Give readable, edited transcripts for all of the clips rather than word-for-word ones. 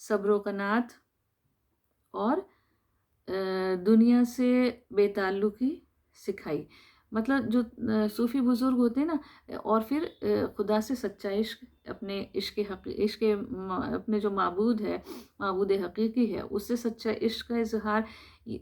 صبر و قناعت اور دنیا سے بے تعلقی سکھائی. مطلب جو صوفی بزرگ ہوتے ہیں نا، اور پھر خدا سے سچا عشق، اپنے اپنے جو معبود ہے، معبود حقیقی ہے، اس سے سچا عشق کا اظہار،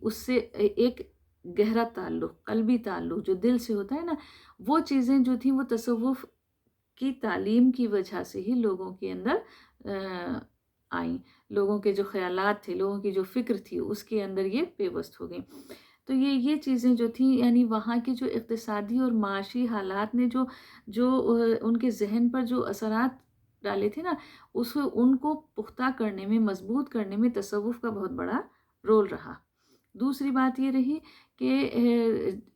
اس سے ایک گہرا تعلق، قلبی تعلق جو دل سے ہوتا ہے نا، وہ چیزیں جو تھیں وہ تصوف کی تعلیم کی وجہ سے ہی لوگوں کے اندر آئیں. لوگوں کے جو خیالات تھے، لوگوں کی جو فکر تھی، اس کے اندر یہ پیوست ہو گئیں. تو یہ چیزیں جو تھیں، یعنی وہاں کے جو اقتصادی اور معاشی حالات نے جو ان کے ذہن پر جو اثرات ڈالے تھے نا، ان کو پختہ کرنے میں، مضبوط کرنے میں تصوف کا بہت بڑا رول رہا. دوسری بات یہ رہی کہ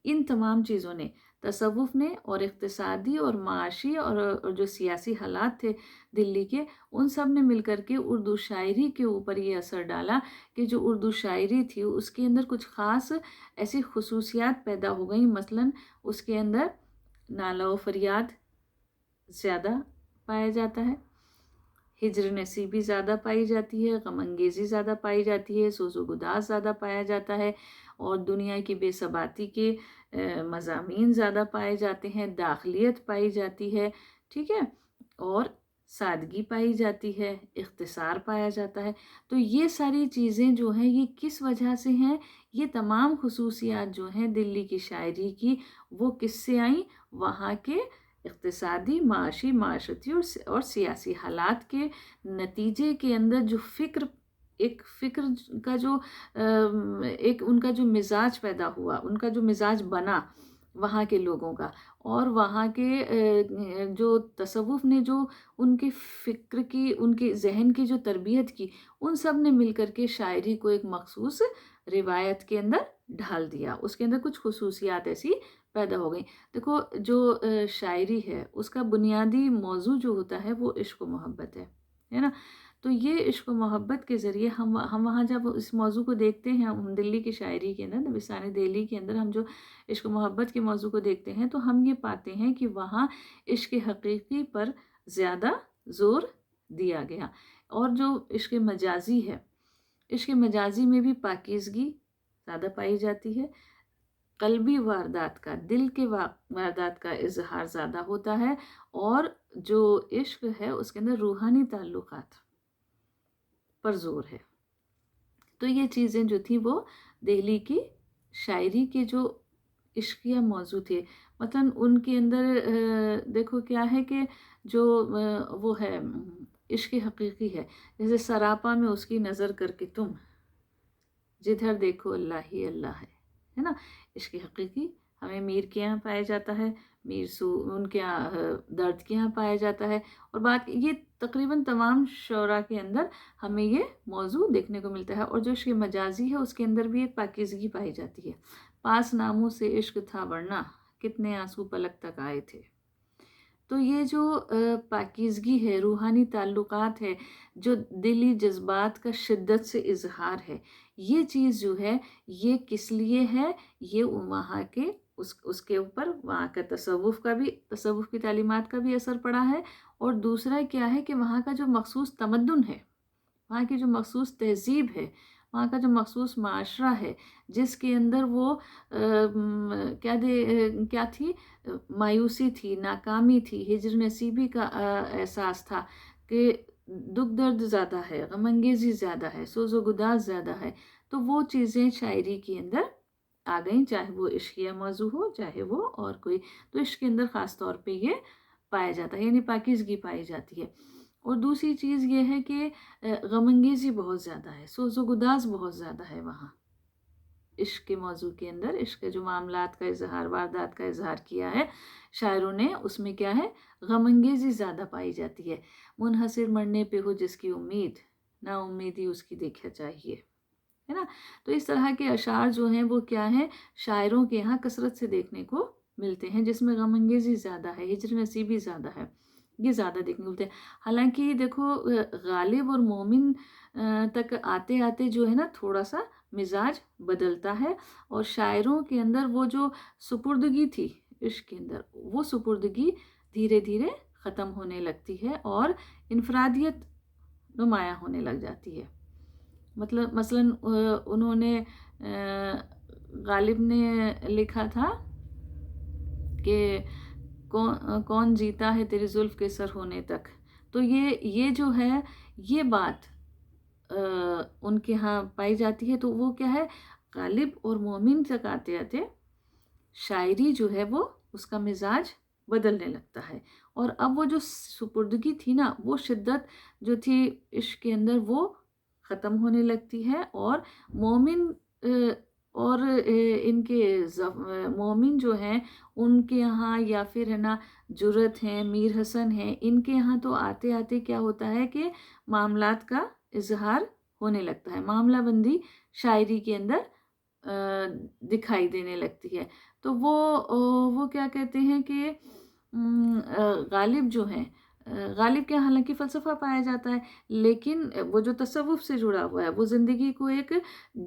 ان تمام چیزوں نے، تصوف نے اور اقتصادی اور معاشی اور جو سیاسی حالات تھے دلی کے، ان سب نے مل کر کے اردو شاعری کے اوپر یہ اثر ڈالا کہ جو اردو شاعری تھی اس کے اندر کچھ خاص ایسی خصوصیات پیدا ہو گئیں. مثلاً اس کے اندر نالہ و فریاد زیادہ پایا جاتا ہے، ہجر نصیبی زیادہ پائی جاتی ہے، غم انگیزی زیادہ پائی جاتی ہے، سوز و گداز زیادہ پایا جاتا ہے، اور دنیا کی بے ثباتی کے مضامین زیادہ پائے جاتے ہیں، داخلیت پائی جاتی ہے، ٹھیک ہے، اور سادگی پائی جاتی ہے، اختصار پایا جاتا ہے. تو یہ ساری چیزیں جو ہیں یہ کس وجہ سے ہیں؟ یہ تمام خصوصیات جو ہیں دلی کی شاعری کی، وہ کس سے آئیں؟ وہاں کے اقتصادی، معاشی، معاشرتی اور سیاسی حالات کے نتیجے کے اندر جو فکر کا جو ایک ان کا جو مزاج پیدا ہوا، ان کا جو مزاج بنا وہاں کے لوگوں کا، اور وہاں کے جو تصوف نے جو ان کی فکر کی، ان کے ذہن کی جو تربیت کی، ان سب نے مل کر کے شاعری کو ایک مخصوص روایت کے اندر ڈھال دیا. اس کے اندر کچھ خصوصیات ایسی پیدا ہو گئیں. دیکھو، جو شاعری ہے اس کا بنیادی موضوع جو ہوتا ہے وہ عشق و محبت ہے نا. تو یہ عشق و محبت کے ذریعے ہم وہاں جب اس موضوع کو دیکھتے ہیں، ہم دلی کی شاعری کے اندر، دبستان دہلی کے اندر ہم جو عشق و محبت کے موضوع کو دیکھتے ہیں، تو ہم یہ پاتے ہیں کہ وہاں عشق حقیقی پر زیادہ زور دیا گیا. اور جو عشق مجازی ہے، عشق مجازی میں بھی پاکیزگی زیادہ پائی جاتی ہے، قلبی واردات کا، دل کے واردات کا اظہار زیادہ ہوتا ہے، اور جو عشق ہے اس کے اندر روحانی تعلقات پر زور ہے. تو یہ چیزیں جو تھیں وہ دہلی کی شاعری کے جو عشقیہ موضوع تھے. مثلاً ان کے اندر دیکھو کیا ہے کہ جو وہ ہے عشق حقیقی ہے، جیسے سراپا میں اس کی نظر کر کے تم جدھر دیکھو اللہ ہی اللہ ہے نا. عشق حقیقی ہمیں میر کے یہاں پایا جاتا ہے، ان کے یہاں درد کے یہاں پایا جاتا ہے، اور بات یہ تقریباً تمام شعراء کے اندر ہمیں یہ موضوع دیکھنے کو ملتا ہے. اور جو عشق مجازی ہے اس کے اندر بھی ایک پاکیزگی پائی جاتی ہے. پاس ناموں سے عشق تھا ورنہ کتنے آنسو پلک تک آئے تھے. تو یہ جو پاکیزگی ہے، روحانی تعلقات ہے، جو دلی جذبات کا شدت سے اظہار ہے، یہ چیز جو ہے یہ کس لیے ہے؟ یہ وہاں کے اس کے اوپر وہاں کا تصوف کی تعلیمات کا بھی اثر پڑا ہے. اور دوسرا کیا ہے کہ وہاں کا جو مخصوص تمدن ہے، وہاں کی جو مخصوص تہذیب ہے، وہاں کا جو مخصوص معاشرہ ہے، جس کے اندر وہ کیا تھی، مایوسی تھی، ناکامی تھی، ہجر نصیبی کا احساس تھا کہ دکھ درد زیادہ ہے، غم انگیزی زیادہ ہے، سوز و گداز زیادہ ہے. تو وہ چیزیں شاعری کے اندر آ گئیں، چاہے وہ عشقیہ موضوع ہو، چاہے وہ اور کوئی. تو عشق کے اندر خاص طور پہ یہ پایا جاتا ہے، یعنی پاکیزگی پائی جاتی ہے. اور دوسری چیز یہ ہے کہ غم انگیزی بہت زیادہ ہے، سوز و گداز بہت زیادہ ہے وہاں عشق کے موضوع کے اندر. عشق کے جو معاملات کا اظہار، واردات کا اظہار کیا ہے شاعروں نے، اس میں کیا ہے، غم انگیزی زیادہ پائی جاتی ہے. منحصر مرنے پہ ہو جس کی امید، نا امیدی اس کی دیکھا چاہیے، ہے نا. تو اس طرح کے اشعار جو ہیں وہ کیا ہیں، شاعروں کے یہاں کثرت سے دیکھنے کو ملتے ہیں، جس میں غم انگیزی زیادہ ہے، ہجر نصیبی زیادہ ہے، یہ زیادہ دیکھنے کو ملتے ہیں. حالانکہ دیکھو غالب اور مومن تک آتے آتے جو ہے نا تھوڑا سا مزاج بدلتا ہے، اور شاعروں کے اندر وہ جو سپردگی تھی عشق کے اندر، وہ سپردگی دھیرے دھیرے ختم ہونے لگتی ہے، اور انفرادیت نمایاں ہونے لگ جاتی ہے. مطلب مثلاً انہوں نے غالب نے لکھا تھا کہ کون جیتا ہے تیری زلف کے سر ہونے تک. تو یہ جو ہے یہ بات ان کے ہاں پائی جاتی ہے. تو وہ کیا ہے، غالب اور مومن تک آتے آتے شاعری جو ہے وہ اس کا مزاج بدلنے لگتا ہے. اور اب وہ جو سپردگی تھی نا، وہ شدت جو تھی عشق کے اندر وہ ختم ہونے لگتی ہے. اور مومن اور ان کے مومن جو ہیں ان کے یہاں، یا پھر ہے نا جرت ہیں، میر حسن ہیں، ان کے یہاں تو آتے آتے کیا ہوتا ہے کہ معاملات کا اظہار ہونے لگتا ہے، معاملہ بندی شاعری کے اندر دکھائی دینے لگتی ہے. تو وہ کیا کہتے ہیں کہ غالب جو ہیں، غالب کے حالانکہ فلسفہ پایا جاتا ہے، لیکن وہ جو تصوف سے جڑا ہوا ہے وہ زندگی کو ایک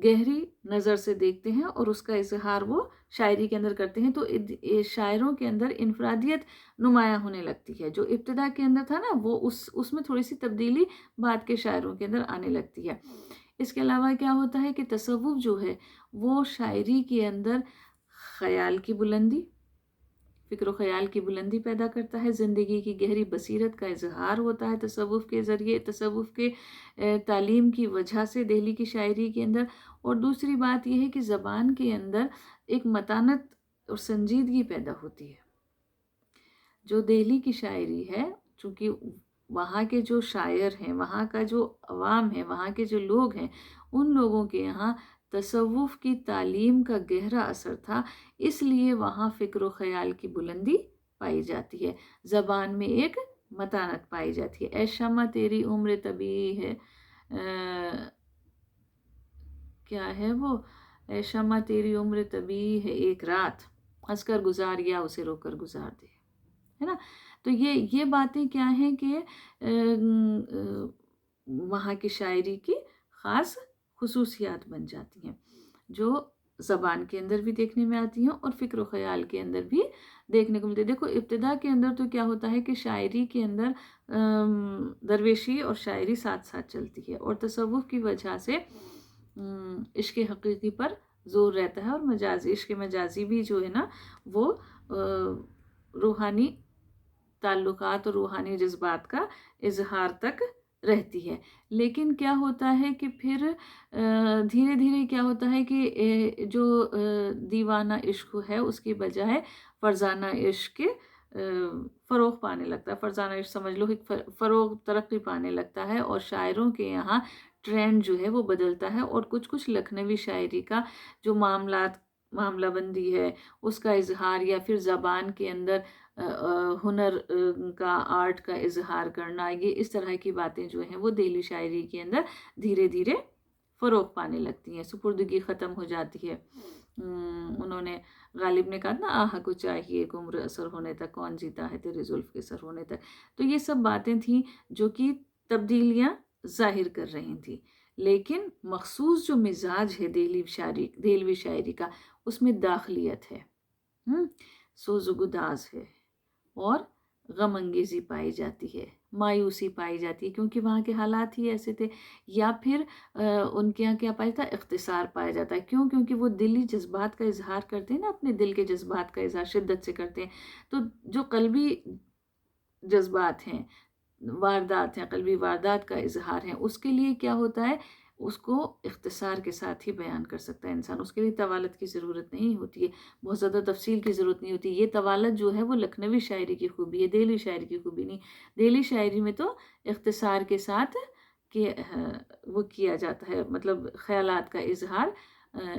گہری نظر سے دیکھتے ہیں اور اس کا اظہار وہ شاعری کے اندر کرتے ہیں. تو شاعروں کے اندر انفرادیت نمایاں ہونے لگتی ہے. جو ابتدا کے اندر تھا نا وہ اس میں تھوڑی سی تبدیلی بعد کے شاعروں کے اندر آنے لگتی ہے. اس کے علاوہ کیا ہوتا ہے کہ تصوف جو ہے وہ شاعری کے اندر خیال کی بلندی، فکر و خیال کی بلندی پیدا کرتا ہے. زندگی کی گہری بصیرت کا اظہار ہوتا ہے تصوف کے ذریعے، تصوف کے تعلیم کی وجہ سے دہلی کی شاعری کے اندر. اور دوسری بات یہ ہے کہ زبان کے اندر ایک متانت اور سنجیدگی پیدا ہوتی ہے. جو دہلی کی شاعری ہے، چونکہ وہاں کے جو شاعر ہیں، وہاں کا جو عوام ہے، وہاں کے جو لوگ ہیں، ان لوگوں کے یہاں تصوف کی تعلیم کا گہرا اثر تھا، اس لیے وہاں فکر و خیال کی بلندی پائی جاتی ہے، زبان میں ایک متانت پائی جاتی ہے. اے شمع تیری عمر طبی ہے، کیا ہے وہ، اے شمع تیری عمر طبی ہے، ایک رات ہنس کر گزار یا اسے رو کر گزار دے، ہے نا. تو یہ باتیں کیا ہیں کہ وہاں کی شاعری کی خاص خصوصیات بن جاتی ہیں، جو زبان کے اندر بھی دیکھنے میں آتی ہیں اور فکر و خیال کے اندر بھی دیکھنے کو ملتے. دیکھو ابتدا کے اندر تو کیا ہوتا ہے کہ شاعری کے اندر درویشی اور شاعری ساتھ ساتھ چلتی ہے، اور تصوف کی وجہ سے عشق حقیقی پر زور رہتا ہے، اور مجازی عشق مجازی بھی جو ہے نا وہ روحانی تعلقات اور روحانی جذبات کا اظہار تک رہتی ہے. لیکن کیا ہوتا ہے کہ پھر دھیرے دھیرے کیا ہوتا ہے کہ جو دیوانہ عشق ہے اس کی بجائے فرزانہ عشق فروغ پانے لگتا ہے. فرزانہ عشق سمجھ لو ایک فروغ ترقی پانے لگتا ہے، اور شاعروں کے یہاں ٹرینڈ جو ہے وہ بدلتا ہے، اور کچھ لکھنوی شاعری کا جو معاملہ بندی ہے اس کا اظہار، یا پھر زبان کے اندر ہنر کا، آرٹ کا اظہار کرنا، یہ اس طرح کی باتیں جو ہیں وہ دہلی شاعری کے اندر دھیرے دھیرے فروغ پانے لگتی ہیں، سپردگی ختم ہو جاتی ہے. انہوں نے غالب نے کہا نا آہ کو چاہیے ایک عمر اثر ہونے تک، کون جیتا ہے تیرے زلف کے سر ہونے تک. تو یہ سب باتیں تھیں جو کہ تبدیلیاں ظاہر کر رہی تھیں، لیکن مخصوص جو مزاج ہے دہلوی شاعری کا، اس میں داخلیت ہے، سوز و گداز ہے، اور غم انگیزی پائی جاتی ہے، مایوسی پائی جاتی ہے، کیونکہ وہاں کے حالات ہی ایسے تھے. یا پھر ان کے یہاں کیا پایا جاتا ہے، اختصار پایا جاتا ہے. کیونکہ وہ دلی جذبات کا اظہار کرتے ہیں نا، اپنے دل کے جذبات کا اظہار شدت سے کرتے ہیں. تو جو قلبی جذبات ہیں، واردات ہیں، قلبی واردات کا اظہار ہے، اس کے لیے کیا ہوتا ہے، اس کو اختصار کے ساتھ ہی بیان کر سکتا ہے انسان. اس کے لیے طوالت کی ضرورت نہیں ہوتی ہے، بہت زیادہ تفصیل کی ضرورت نہیں ہوتی. یہ طوالت جو ہے وہ لکھنوی شاعری کی خوبی ہے، دہلی شاعری کی خوبی نہیں. دہلی شاعری میں تو اختصار کے ساتھ وہ کیا جاتا ہے، مطلب خیالات کا اظہار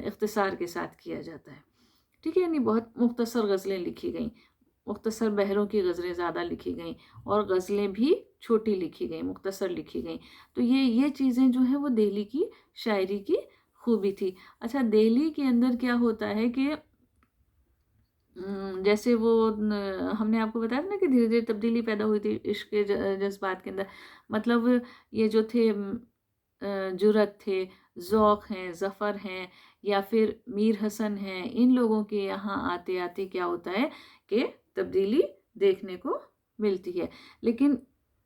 اختصار کے ساتھ کیا جاتا ہے. ٹھیک ہے، یعنی بہت مختصر غزلیں لکھی گئیں، مختصر بحروں کی غزلیں زیادہ لکھی گئیں، اور غزلیں بھی چھوٹی لکھی گئیں، مختصر لکھی گئیں. تو یہ چیزیں جو ہیں وہ دہلی کی شاعری کی خوبی تھی. اچھا، دہلی کے اندر کیا ہوتا ہے کہ جیسے وہ ہم نے آپ کو بتایا تھا نا کہ دھیرے دھیرے تبدیلی پیدا ہوئی تھی عشق کے جذبات کے اندر. مطلب یہ جو تھے جرت تھے، ذوق ہیں، ظفر ہیں، یا پھر میر حسن ہیں، ان لوگوں کے یہاں آتے آتے کیا ہوتا ہے کہ تبدیلی دیکھنے کو ملتی ہے. لیکن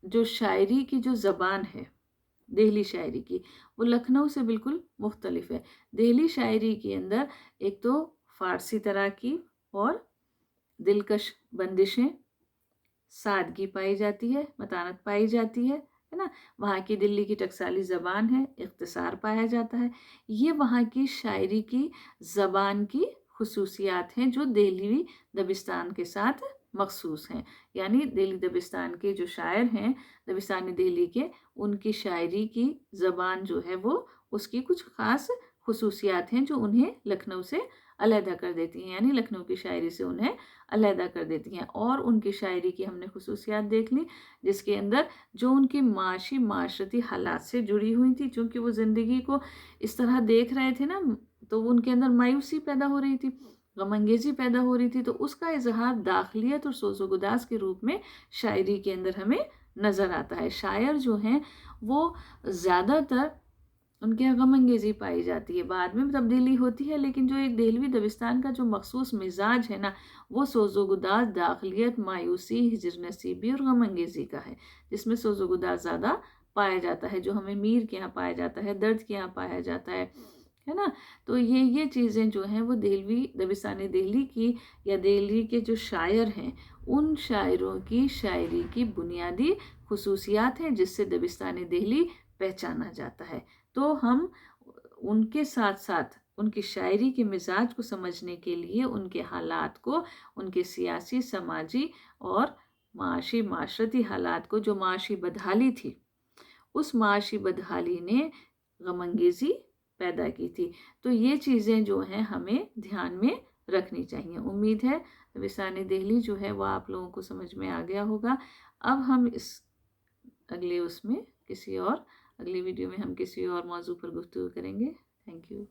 جو شاعری کی جو زبان ہے، دہلی شاعری کی، وہ لکھنؤ سے بالکل مختلف ہے۔ دہلی شاعری کے اندر ایک تو فارسی طرح کی اور دلکش بندشیں، سادگی پائی جاتی ہے، متانت پائی جاتی ہے نا۔ وہاں کی دلی کی ٹکسالی زبان ہے، اختصار پایا جاتا ہے۔ یہ وہاں کی شاعری کی زبان کی خصوصیات ہیں جو دہلی دبستان کے ساتھ مخصوص ہیں۔ یعنی دہلی دبستان کے جو شاعر ہیں دبستانی دہلی کے، ان کی شاعری کی زبان جو ہے وہ اس کی کچھ خاص خصوصیات ہیں جو انہیں لکھنؤ سے علیحدہ کر دیتی ہیں، یعنی لکھنؤ کی شاعری سے انہیں علیحدہ کر دیتی ہیں۔ اور ان کی شاعری کی ہم نے خصوصیات دیکھ لی، جس کے اندر جو ان کی معاشی معاشرتی حالات سے جڑی ہوئی تھی، چونکہ وہ زندگی کو اس طرح دیکھ رہے تھے نا، تو ان کے اندر مایوسی پیدا ہو رہی تھی، غم انگیزی پیدا ہو رہی تھی، تو اس کا اظہار داخلیت اور سوز و گداز کے روپ میں شاعری کے اندر ہمیں نظر آتا ہے۔ شاعر جو ہیں وہ زیادہ تر ان کے غم انگیزی پائی جاتی ہے، بعد میں تبدیلی ہوتی ہے، لیکن جو ایک دہلوی دبستان کا جو مخصوص مزاج ہے نا، وہ سوز و گداز، داخلیت، مایوسی، ہجر نصیبی اور غم انگیزی کا ہے، جس میں سوز و گداز زیادہ پایا جاتا ہے، جو ہمیں میر کے یہاں پایا جاتا ہے، درد کے یہاں پایا جاتا ہے نا۔ تو یہ چیزیں جو ہیں وہ دہلوی دبستانی دہلی کی یا دہلی کے جو شاعر ہیں ان شاعروں کی شاعری کی بنیادی خصوصیات ہیں، جس سے دبستانی دہلی پہچانا جاتا ہے۔ تو ہم ان کے ساتھ ساتھ ان کی شاعری کے مزاج کو سمجھنے کے لیے ان کے حالات کو، ان کے سیاسی، سماجی اور معاشی معاشرتی حالات کو، جو معاشی بدحالی تھی، اس معاشی بدحالی نے غم انگیزی پیدا کی تھی۔ تو یہ چیزیں جو ہیں ہمیں دھیان میں رکھنی چاہیے۔ امید ہے دبستانی دہلی جو ہے وہ آپ لوگوں کو سمجھ میں آ گیا ہوگا۔ اب ہم اگلی ویڈیو میں ہم کسی اور موضوع پر گفتگو کریں گے۔ Thank you.